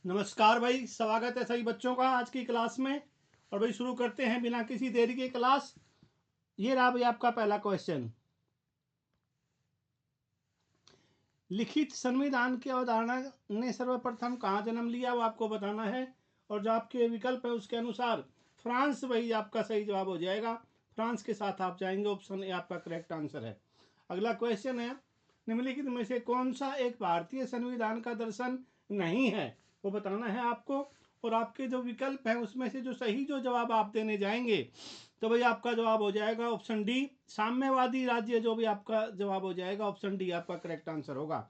नमस्कार भाई, स्वागत है सभी बच्चों का आज की क्लास में। और भाई शुरू करते हैं बिना किसी देरी के क्लास। ये रहा भाई आपका पहला क्वेश्चन। लिखित संविधान की अवधारणा ने सर्वप्रथम कहाँ जन्म लिया वो आपको बताना है। और जो आपके विकल्प है उसके अनुसार फ्रांस भाई आपका सही जवाब हो जाएगा। फ्रांस के साथ आप जाएंगे, ऑप्शन ए आपका करेक्ट आंसर है। अगला क्वेश्चन है, निम्नलिखित में से कौन सा एक भारतीय संविधान का दर्शन नहीं है वो बताना है आपको। और आपके जो विकल्प है उसमें से जो सही जो जवाब आप देने जाएंगे तो भाई आपका जवाब हो जाएगा ऑप्शन डी, साम्यवादी राज्य। जो भी आपका जवाब हो जाएगा ऑप्शन डी आपका करेक्ट आंसर होगा।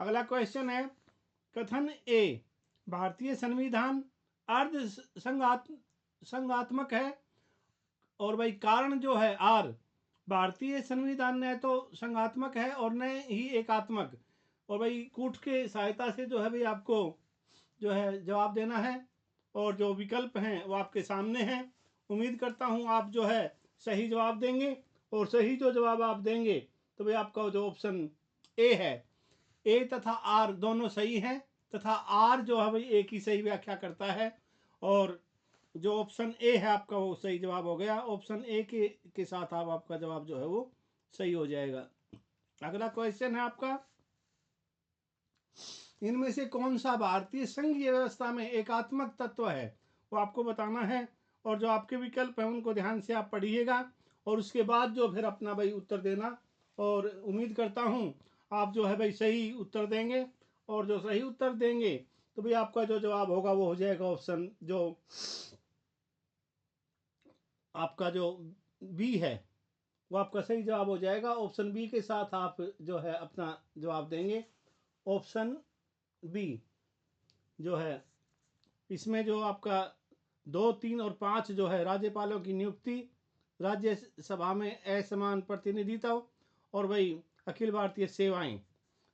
अगला क्वेश्चन है, कथन ए भारतीय संविधान अर्ध संघात्मक है। और भाई कारण जो है आर, भारतीय संविधान न तो संघात्मक है और न ही एकात्मक। और भाई कूट के सहायता से जो है भाई आपको जो है जवाब देना है। और जो विकल्प हैं वो आपके सामने हैं। उम्मीद करता हूँ आप जो है सही जवाब देंगे। और सही जो जवाब आप देंगे तो भाई आपका जो ऑप्शन ए है, ए तथा आर दोनों सही हैं। तथा आर जो है भाई ए की सही व्याख्या करता है। और जो ऑप्शन ए है आपका वो सही जवाब हो गया। ऑप्शन ए के साथ आपका जवाब जो है वो सही हो जाएगा। अगला क्वेश्चन है आपका, इनमें से कौन सा भारतीय संघीय व्यवस्था में एकात्मक तत्व है वो आपको बताना है। और जो आपके विकल्प है उनको ध्यान से आप पढ़िएगा और उसके बाद जो फिर अपना भाई उत्तर देना। और उम्मीद करता हूँ आप जो है भाई सही उत्तर देंगे। और जो सही उत्तर देंगे तो भाई आपका जो जवाब होगा वो हो जाएगा ऑप्शन जो आपका जो बी है वो आपका सही जवाब हो जाएगा। ऑप्शन बी के साथ आप जो है अपना जवाब देंगे। ऑप्शन बी जो है इसमें जो आपका 2, 3 और 5 जो है राज्यपालों की नियुक्ति, राज्यसभा में असमान प्रतिनिधित्व और वही अखिल भारतीय सेवाएं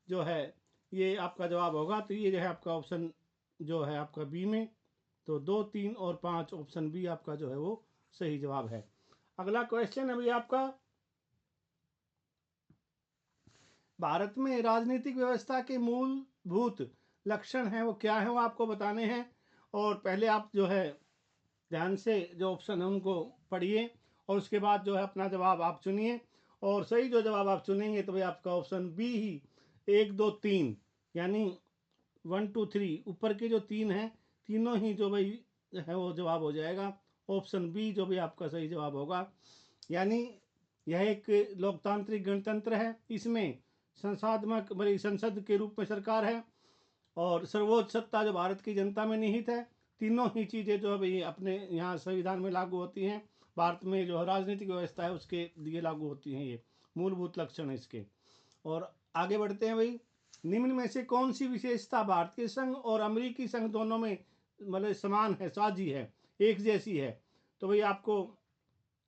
जो है ये आपका जवाब होगा। तो ये जो है आपका ऑप्शन जो है आपका बी में, तो 2, 3 और 5 ऑप्शन बी आपका जो है वो सही जवाब है। अगला क्वेश्चन है भाई आपका, भारत में राजनीतिक व्यवस्था के मूलभूत लक्षण हैं वो क्या है वो आपको बताने हैं। और पहले आप जो है ध्यान से जो ऑप्शन है उनको पढ़िए और उसके बाद जो है अपना जवाब आप चुनिए। और सही जो जवाब आप चुनेंगे तो भाई आपका ऑप्शन बी ही 1, 2, 3 यानी 1, 2, 3 ऊपर के जो 3 हैं तीनों ही जो भाई है वो जवाब हो जाएगा। ऑप्शन बी जो भी आपका सही जवाब होगा। यानी यह एक लोकतांत्रिक गणतंत्र है, इसमें संसाधमक बड़ी संसद के रूप में सरकार है और सर्वोच्च सत्ता जो भारत की जनता में निहित है। तीनों ही चीज़ें जो है भाई अपने यहाँ संविधान में लागू होती हैं। भारत में जो राजनीतिक व्यवस्था है उसके लिए लागू होती हैं। ये मूलभूत लक्षण है इसके। और आगे बढ़ते हैं भाई, निम्न में से कौन सी विशेषता भारतीय संघ और अमेरिकी संघ दोनों में मतलब समान है, साझी है, एक जैसी है। तो भाई आपको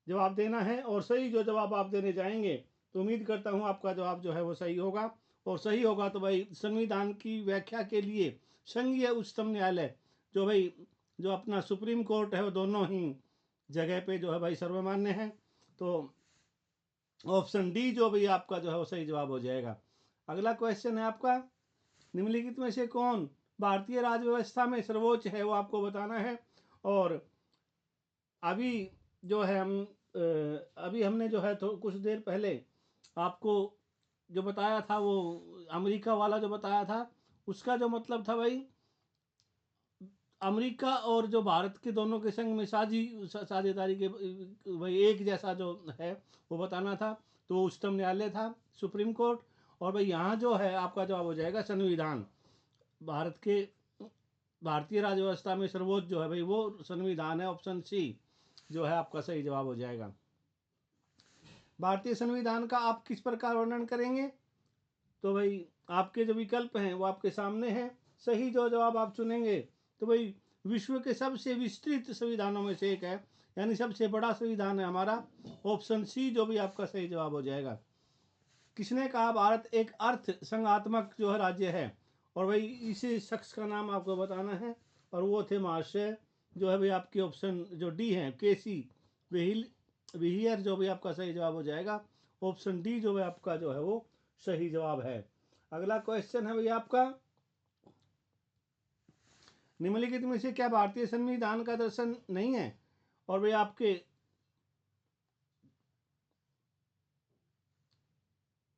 जवाब देना है और सही जो जवाब आप देने जाएंगे तो उम्मीद करता हूँ आपका जवाब जो है वो सही होगा। और सही होगा तो भाई संविधान की व्याख्या के लिए संघीय उच्चतम न्यायालय जो भाई जो अपना सुप्रीम कोर्ट है वो दोनों ही जगह पे जो है भाई सर्वमान्य है। तो ऑप्शन डी जो भी आपका जो है वो सही जवाब हो जाएगा। अगला क्वेश्चन है आपका, निम्नलिखित में से कौन भारतीय राज्य व्यवस्था में सर्वोच्च है वो आपको बताना है। और अभी जो है अभी हमने जो है तो कुछ देर पहले आपको जो बताया था वो अमेरिका वाला जो बताया था उसका जो मतलब था भाई अमेरिका और जो भारत के दोनों के संग में साझेदारी के भाई एक जैसा जो है वो बताना था। तो उच्चतम न्यायालय था, सुप्रीम कोर्ट। और भाई यहाँ जो है आपका जवाब हो जाएगा संविधान। भारत के भारतीय राज्य व्यवस्था में सर्वोच्च जो है भाई वो संविधान है। ऑप्शन सी जो है आपका सही जवाब हो जाएगा। भारतीय संविधान का आप किस प्रकार वर्णन करेंगे तो भाई आपके जो विकल्प हैं वो आपके सामने हैं। सही जो जवाब आप चुनेंगे तो भाई विश्व के सबसे विस्तृत संविधानों में से एक है, यानी सबसे बड़ा संविधान है हमारा। ऑप्शन सी जो भी आपका सही जवाब हो जाएगा। किसने कहा भारत एक अर्थ संघात्मक जो है राज्य है। और भाई इसी शख्स का नाम आपको बताना है और वो थे महाशय जो है भाई आपकी ऑप्शन जो डी है केसी विहियर जो भी आपका सही जवाब हो जाएगा। ऑप्शन डी जो है आपका जो है वो सही जवाब है। अगला क्वेश्चन है भाई आपका, निम्नलिखित में से क्या भारतीय संविधान का दर्शन नहीं है? और भाई आपके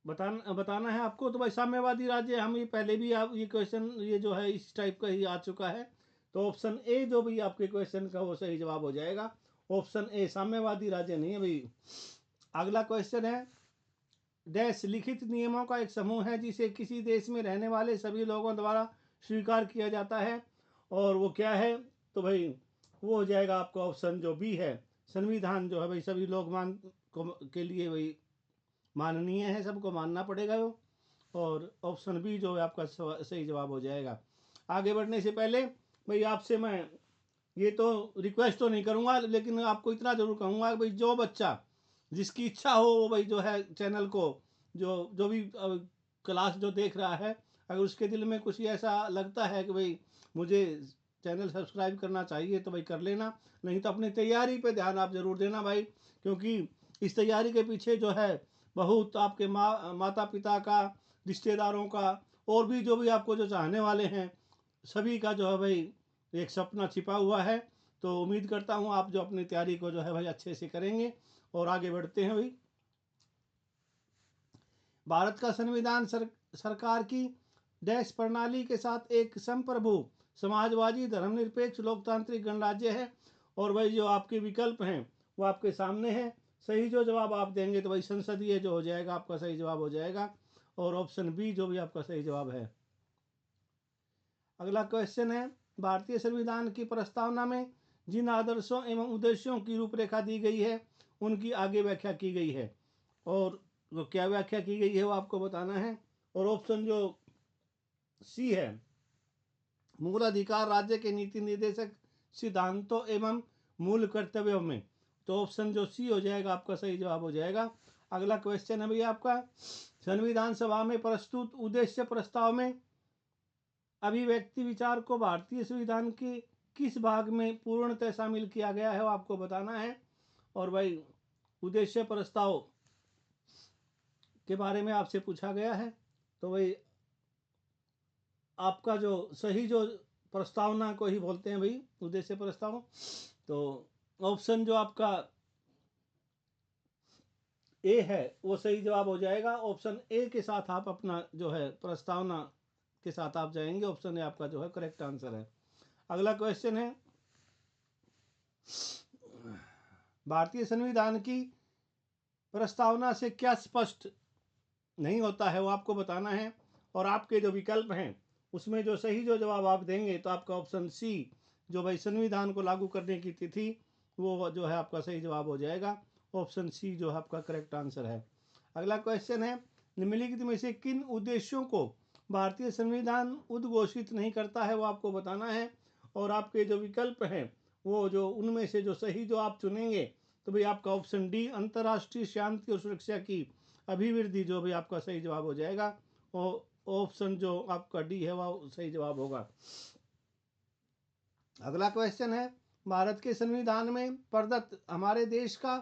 बताना है आपको। तो भाई साम्यवादी राज्य, हम ये पहले भी आप ये क्वेश्चन ये जो है इस टाइप का ही आ चुका है। तो ऑप्शन ए जो भी आपके क्वेश्चन का वो सही जवाब हो जाएगा। ऑप्शन ए साम्यवादी राज्य नहीं है भाई। अगला क्वेश्चन है, डैश लिखित नियमों का एक समूह है जिसे किसी देश में रहने वाले सभी लोगों द्वारा स्वीकार किया जाता है, और वो क्या है? तो भाई वो हो जाएगा आपका ऑप्शन जो बी है, संविधान जो है भाई सभी लोग के लिए भाई माननीय है, सबको मानना पड़ेगा वो। और ऑप्शन बी जो है आपका सही जवाब हो जाएगा। आगे बढ़ने से पहले भाई आपसे मैं ये तो रिक्वेस्ट तो नहीं करूँगा, लेकिन आपको इतना ज़रूर कहूँगा कि भाई जो बच्चा जिसकी इच्छा हो वो भाई जो है चैनल को जो जो भी क्लास जो देख रहा है, अगर उसके दिल में कुछ ऐसा लगता है कि भाई मुझे चैनल सब्सक्राइब करना चाहिए तो भाई कर लेना, नहीं तो अपनी तैयारी पे ध्यान आप ज़रूर देना भाई, क्योंकि इस तैयारी के पीछे जो है बहुत आपके माता पिता का, रिश्तेदारों का, और भी जो भी आपको जो चाहने वाले हैं सभी का जो है भाई एक सपना छिपा हुआ है। तो उम्मीद करता हूँ आप जो अपनी तैयारी को जो है भाई अच्छे से करेंगे। और आगे बढ़ते हैं भाई। भारत का संविधान सरकार की डैश प्रणाली के साथ एक संप्रभु समाजवादी धर्मनिरपेक्ष लोकतांत्रिक गणराज्य है। और भाई जो आपके विकल्प हैं वो आपके सामने हैं। सही जो जवाब आप देंगे तो भाई संसदीय जो हो जाएगा आपका सही जवाब हो जाएगा, और ऑप्शन बी जो भी आपका सही जवाब है। अगला क्वेश्चन है, भारतीय संविधान की प्रस्तावना में जिन आदर्शों एवं उद्देश्यों की रूपरेखा दी गई है उनकी आगे व्याख्या की गई है, और वो क्या व्याख्या की गई है वो आपको बताना है। और ऑप्शन जो सी है, मूल अधिकार राज्य के नीति निर्देशक सिद्धांतों एवं मूल कर्तव्यों में, तो ऑप्शन जो सी हो जाएगा आपका सही जवाब हो जाएगा। अगला क्वेश्चन है भैया आपका, संविधान सभा में प्रस्तुत उद्देश्य प्रस्ताव में अभिव्यक्ति विचार को भारतीय संविधान के किस भाग में पूर्णतः शामिल किया गया है वो आपको बताना है। और भाई उद्देश्य प्रस्ताव के बारे में आपसे पूछा गया है, तो भाई आपका जो सही जो प्रस्तावना को ही बोलते हैं भाई उद्देश्य प्रस्ताव, तो ऑप्शन जो आपका ए है वो सही जवाब हो जाएगा। ऑप्शन ए के साथ आप अपना जो है प्रस्तावना के साथ आप जाएंगे, ऑप्शन ए आपका जो है करेक्ट आंसर है। अगला क्वेश्चन है, भारतीय संविधान की प्रस्तावना से क्या स्पष्ट नहीं होता है वो आपको बताना है। और आपके जो विकल्प हैं उसमें जो सही जो जवाब आप देंगे तो आपका ऑप्शन सी जो भाई संविधान को लागू करने की तिथि वो जो है आपका सही जवाब हो जाएगा। ऑप्शन सी जो है आपका करेक्ट आंसर है। अगला क्वेश्चन है, निम्नलिखित में से किन उद्देश्यों को भारतीय संविधान उद्घोषित नहीं करता है वो आपको बताना है। और आपके जो विकल्प हैं वो जो उनमें से जो सही जो आप चुनेंगे तो भाई आपका ऑप्शन डी अंतर्राष्ट्रीय शांति और सुरक्षा की अभिवृद्धि जो भी आपका सही जवाब हो जाएगा। और ऑप्शन जो आपका डी है वह सही जवाब होगा। अगला क्वेश्चन है, भारत के संविधान में प्रदत्त हमारे देश का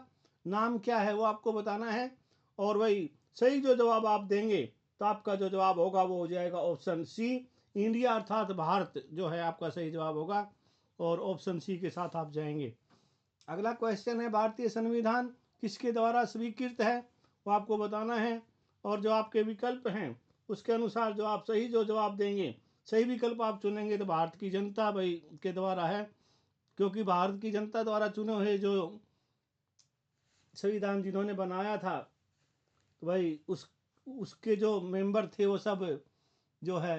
नाम क्या है वो आपको बताना है। और वही सही जो जवाब आप देंगे तो आपका जो जवाब होगा वो हो जाएगा ऑप्शन सी इंडिया अर्थात भारत जो है आपका सही जवाब होगा, और ऑप्शन सी के साथ आप जाएंगे। अगला क्वेश्चन है, भारतीय संविधान किसके द्वारा स्वीकृत है वो आपको बताना है। और जो आपके विकल्प हैं उसके अनुसार जो आप सही जो जवाब देंगे, सही विकल्प आप चुनेंगे तो भारत की जनता भाई के द्वारा है, क्योंकि भारत की जनता द्वारा चुने हुए जो संविधान जिन्होंने बनाया था तो भाई उसके जो मेंबर थे वो सब जो है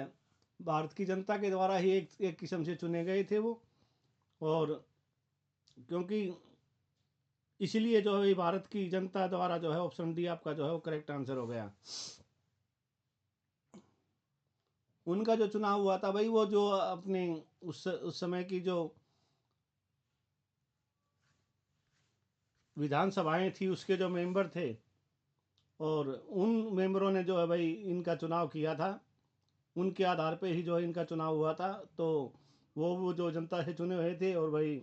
भारत की जनता के द्वारा ही एक किस्म से चुने गए थे वो। और क्योंकि इसलिए जो है भारत की जनता द्वारा जो है ऑप्शन डी आपका जो है वो करेक्ट आंसर हो गया। उनका जो चुनाव हुआ था भाई वो जो अपने उस समय की जो विधानसभाएं थी उसके जो मेंबर थे, और उन मेंबरों ने जो है भाई इनका चुनाव किया था, उनके आधार पे ही जो है इनका चुनाव हुआ था। तो वो जो जनता से चुने हुए थे, और भाई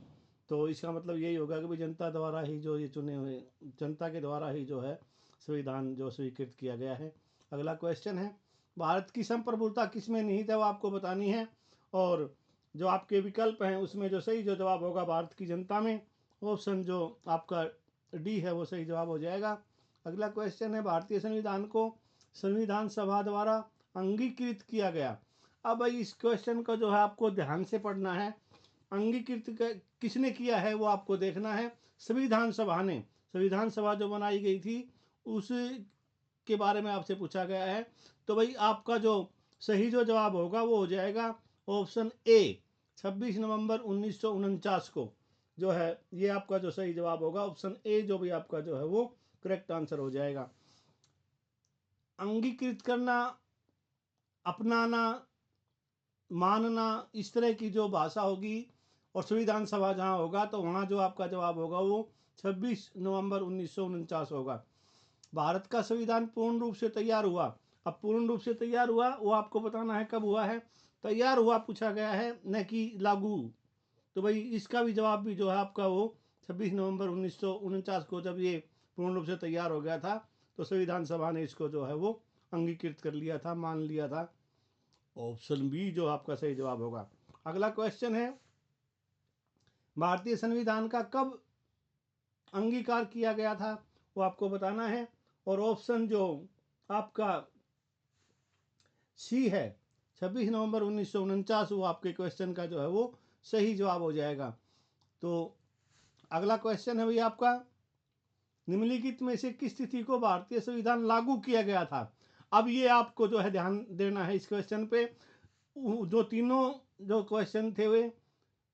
तो इसका मतलब यही होगा कि भाई जनता द्वारा ही जो ये चुने हुए, जनता के द्वारा ही जो है संविधान जो स्वीकृत किया गया है। अगला क्वेश्चन है, भारत की संप्रभुता किस में निहित है वो आपको बतानी है। और जो आपके विकल्प हैं उसमें जो सही जो जवाब होगा भारत की जनता में, ऑप्शन जो आपका डी है वो सही जवाब हो जाएगा। अगला क्वेश्चन है, भारतीय संविधान को संविधान सभा द्वारा अंगीकृत किया गया। अब भाई इस क्वेश्चन को जो है आपको ध्यान से पढ़ना है। अंगीकृत किसने किया है वो आपको देखना है। संविधान सभा ने, संविधान सभा जो बनाई गई थी उस के बारे में आपसे पूछा गया है। तो भाई आपका जो सही जो जवाब होगा वो हो जाएगा ऑप्शन ए, 26 नवंबर 1949 को जो है ये आपका जो सही जवाब होगा ऑप्शन ए जो भी आपका जो है वो करेक्ट आंसर हो जाएगा। अंगीकृत करना, अपनाना, मानना, इस तरह की जो भाषा होगी और संविधान सभा जहाँ होगा तो वहाँ जो आपका जवाब होगा वो 26 नवंबर 1949 होगा। भारत का संविधान पूर्ण रूप से तैयार हुआ। अब पूर्ण रूप से तैयार हुआ वो आपको बताना है कब हुआ है। तैयार हुआ पूछा गया है, न कि लागू। तो भाई इसका भी जवाब भी जो है आपका वो 26 नवंबर 1949 को जब ये पूर्ण रूप से तैयार हो गया था तो संविधान सभा ने इसको जो है वो अंगीकृत कर लिया था, मान लिया था। ऑप्शन बी जो आपका सही जवाब होगा। अगला क्वेश्चन है, भारतीय संविधान का कब अंगीकार किया गया था वो आपको बताना है। और ऑप्शन जो आपका सी है 26 नवंबर 1949 वो आपके क्वेश्चन का जो है वो सही जवाब हो जाएगा। तो अगला क्वेश्चन है भाई आपका, निम्नलिखित में से किस तिथि को भारतीय संविधान लागू किया गया था। अब ये आपको जो है ध्यान देना है इस क्वेश्चन पे। जो तीनों जो क्वेश्चन थे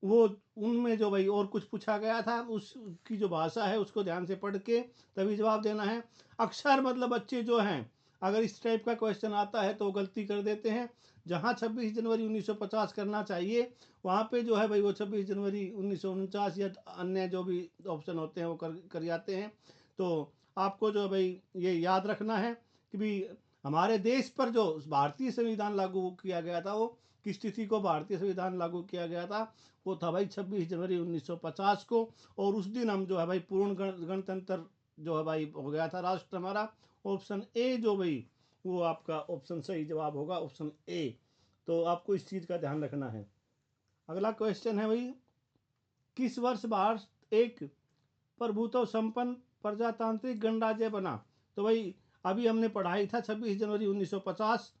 वो उनमें जो भाई और कुछ पूछा गया था उसकी जो भाषा है उसको ध्यान से पढ़ के तभी जवाब देना है। अक्सर मतलब बच्चे जो हैं अगर इस टाइप का क्वेश्चन आता है तो गलती कर देते हैं। जहाँ 26 जनवरी 1950 करना चाहिए वहाँ पे जो है भाई वो 26 जनवरी 1949 या अन्य जो भी ऑप्शन होते हैं वो कर जाते हैं। तो आपको जो भाई ये याद रखना है कि भाई हमारे देश पर जो भारतीय संविधान लागू किया गया था वो किस तिथि को भारतीय संविधान लागू किया गया था, वो था भाई 26 जनवरी 1950 को। और उस दिन हम जो है भाई पूर्ण गणतंत्र जो है भाई हो गया था राष्ट्र हमारा। ऑप्शन ए जो भाई वो आपका ऑप्शन सही जवाब होगा, ऑप्शन ए। तो आपको इस चीज़ का ध्यान रखना है। अगला क्वेश्चन है भाई, किस वर्ष भारत एक प्रभुत्व संपन्न प्रजातांत्रिक गणराज्य बना। तो भाई अभी हमने पढ़ाई था 26 जनवरी 1950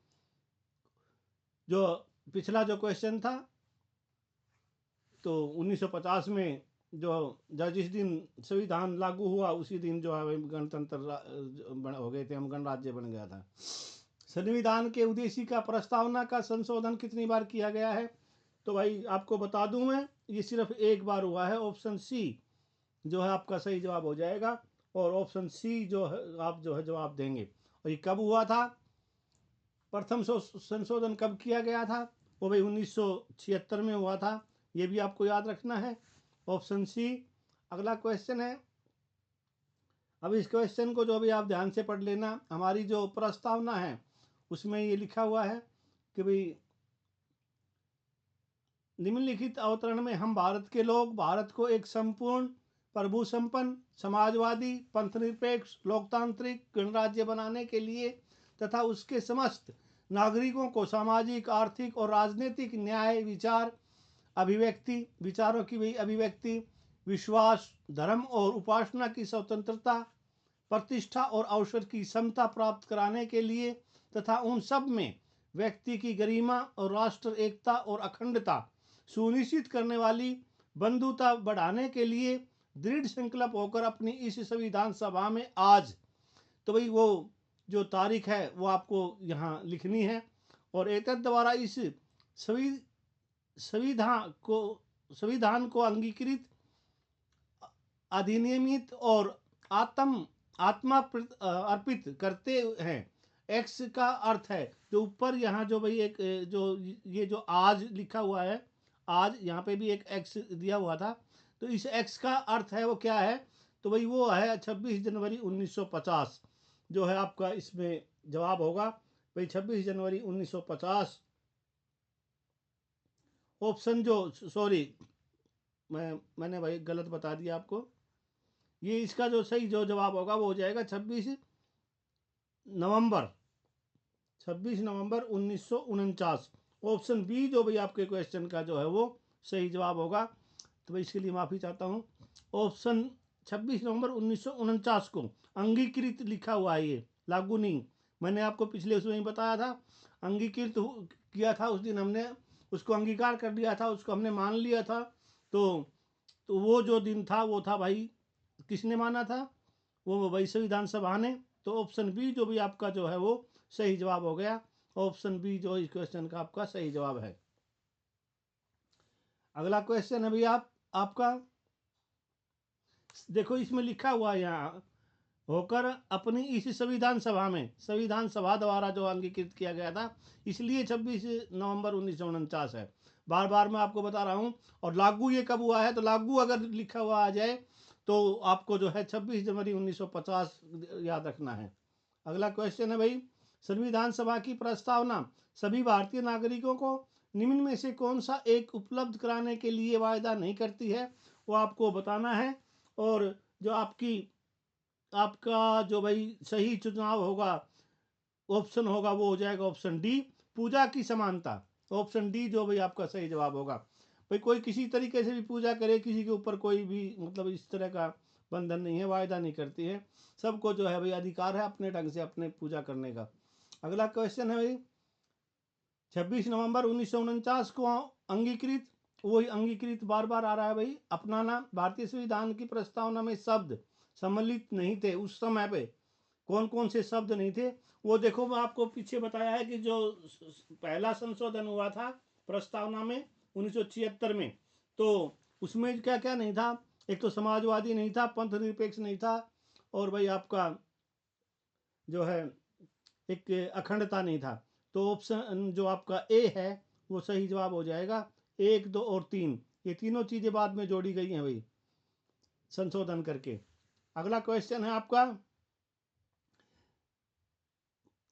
जो पिछला जो क्वेश्चन था। तो 1950 में जो जिस दिन संविधान लागू हुआ उसी दिन जो है गणतंत्र हो गए थे हम, गणराज्य बन गया था। संविधान के उद्देशिका प्रस्तावना का संशोधन कितनी बार किया गया है। तो भाई आपको बता दूं मैं, ये सिर्फ एक बार हुआ है। ऑप्शन सी जो है आपका सही जवाब हो जाएगा। और ऑप्शन सी जो है आप जो है जवाब देंगे। और ये कब हुआ था, प्रथम संशोधन कब किया गया था, वो भाई 1976 में हुआ था। ये भी आपको याद रखना है, ऑप्शन सी। अगला क्वेश्चन है, अब इस क्वेश्चन को जो भी आप ध्यान से पढ़ लेना। हमारी जो प्रस्तावना है उसमें ये लिखा हुआ है कि भाई निम्नलिखित अवतरण में हम भारत के लोग भारत को एक संपूर्ण प्रभु संपन्न समाजवादी पंथनिरपेक्ष लोकतांत्रिक गणराज्य बनाने के लिए तथा उसके समस्त नागरिकों को सामाजिक आर्थिक और राजनीतिक न्याय विचार अभिव्यक्ति विचारों की भी अभिव्यक्ति विश्वास धर्म और उपासना की स्वतंत्रता प्रतिष्ठा और अवसर की समता प्राप्त कराने के लिए तथा उन सब में व्यक्ति की गरिमा और राष्ट्र एकता और अखंडता सुनिश्चित करने वाली बंधुता बढ़ाने के लिए दृढ़ संकल्प होकर अपनी इस संविधान सभा में आज। तो भाई वो जो तारीख है वो आपको यहाँ लिखनी है। और एतद द्वारा इस संविधान को अंगीकृत अधिनियमित और आत्मा अर्पित करते हैं। एक्स का अर्थ है जो ऊपर यहाँ जो भाई एक जो ये जो आज लिखा हुआ है, आज यहाँ पे भी एक एक्स दिया हुआ था। तो इस एक्स का अर्थ है वो क्या है, तो भाई वो है 26 जनवरी 1950 जो है आपका इसमें जवाब होगा। भाई 26 जनवरी 1950 ऑप्शन जो, सॉरी मैंने भाई गलत बता दिया आपको। ये इसका जो सही जो जवाब होगा वो हो जाएगा 26 नवंबर 1949। ऑप्शन बी जो भाई आपके क्वेश्चन का जो है वो सही जवाब होगा। तो भाई इसके लिए माफ़ी चाहता हूँ। ऑप्शन 26 नवंबर 1949 को अंगीकृत लिखा हुआ है, ये लागू नहीं। मैंने आपको पिछले उसमें ही बताया था, अंगीकृत किया था उस दिन हमने, उसको अंगीकार कर लिया था, उसको हमने मान लिया था। तो वो जो दिन था वो था भाई, किसने माना था? वो भाई संविधान सभा ने। तो ऑप्शन बी जो भी आपका जो है वो सही जवाब हो गया। ऑप्शन बी जो इस क्वेश्चन का आपका सही जवाब है। अगला क्वेश्चन है भाई आपका, देखो इसमें लिखा हुआ है यहाँ, होकर अपनी इस संविधान सभा में, संविधान सभा द्वारा जो अंगीकृत किया गया था, इसलिए 26 नवंबर 1949 है। बार बार मैं आपको बता रहा हूँ। और लागू ये कब हुआ है? तो लागू अगर लिखा हुआ आ जाए तो आपको जो है 26 जनवरी 1950 याद रखना है। अगला क्वेश्चन है भाई, संविधान सभा की प्रस्तावना सभी भारतीय नागरिकों को निम्न में से कौन सा एक उपलब्ध कराने के लिए वायदा नहीं करती है? वो आपको बताना है। और जो आपका जो भाई सही चुनाव होगा, ऑप्शन होगा, वो हो जाएगा ऑप्शन डी, पूजा की समानता। ऑप्शन डी जो भाई आपका सही जवाब होगा। भाई कोई किसी तरीके से भी पूजा करे, किसी के ऊपर कोई भी मतलब इस तरह का बंधन नहीं है, वायदा नहीं करती है। सबको जो है भाई अधिकार है अपने ढंग से अपने पूजा करने का। अगला क्वेश्चन है भाई, 26 नवंबर 1949 को अंगीकृत, वही अंगीकृत बार बार आ रहा है भाई, अपनाना। भारतीय संविधान की प्रस्तावना में शब्द सम्मिलित नहीं थे उस समय पे, कौन कौन से शब्द नहीं थे वो देखो। मैं आपको पीछे बताया है कि जो पहला संशोधन हुआ था प्रस्तावना में 1976 में, तो उसमें क्या क्या नहीं था? एक तो समाजवादी नहीं था, पंथ निरपेक्ष नहीं था, और भाई आपका जो है एक अखंडता नहीं था। तो ऑप्शन जो आपका ए है वो सही जवाब हो जाएगा। 1, 2 और 3 ये तीनों चीज़ें बाद में जोड़ी गई हैं भाई संशोधन करके। अगला क्वेश्चन है आपका,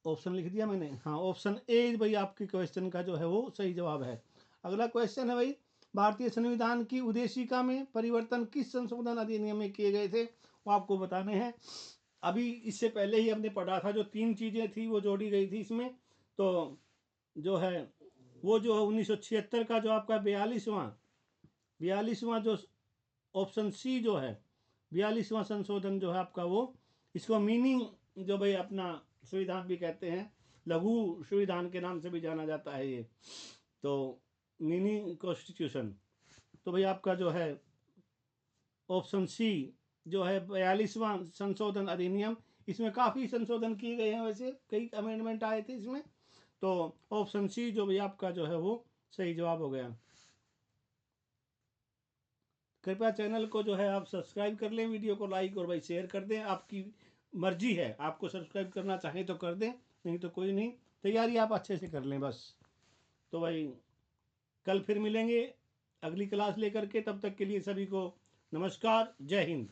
ऑप्शन लिख दिया मैंने, हाँ ऑप्शन ए भाई आपके क्वेश्चन का जो है वो सही जवाब है। अगला क्वेश्चन है भाई, भारतीय संविधान की उद्देशिका में परिवर्तन किस संशोधन अधिनियम में किए गए थे? वो आपको बताने हैं। अभी इससे पहले ही हमने पढ़ा था, जो 3 चीज़ें थी वो जोड़ी गई थी इसमें। तो जो है वो जो 1976 का जो आपका 42वां जो ऑप्शन सी जो है 42वां संशोधन जो है आपका, वो इसको मीनिंग जो भाई अपना संविधान भी कहते हैं, लघु संविधान के नाम से भी जाना जाता है ये, तो मिनी कॉन्स्टिट्यूशन। तो भाई आपका जो है ऑप्शन सी जो है 42वां संशोधन अधिनियम, इसमें काफ़ी संशोधन किए गए हैं, वैसे कई अमेंडमेंट आए थे इसमें। तो ऑप्शन सी जो भाई आपका जो है वो सही जवाब हो गया। कृपया चैनल को जो है आप सब्सक्राइब कर लें, वीडियो को लाइक और भाई शेयर कर दें। आपकी मर्जी है, आपको सब्सक्राइब करना चाहें तो कर दें, नहीं तो कोई नहीं, तैयारी आप अच्छे से कर लें बस। तो भाई कल फिर मिलेंगे अगली क्लास लेकर के, तब तक के लिए सभी को नमस्कार, जय हिंद।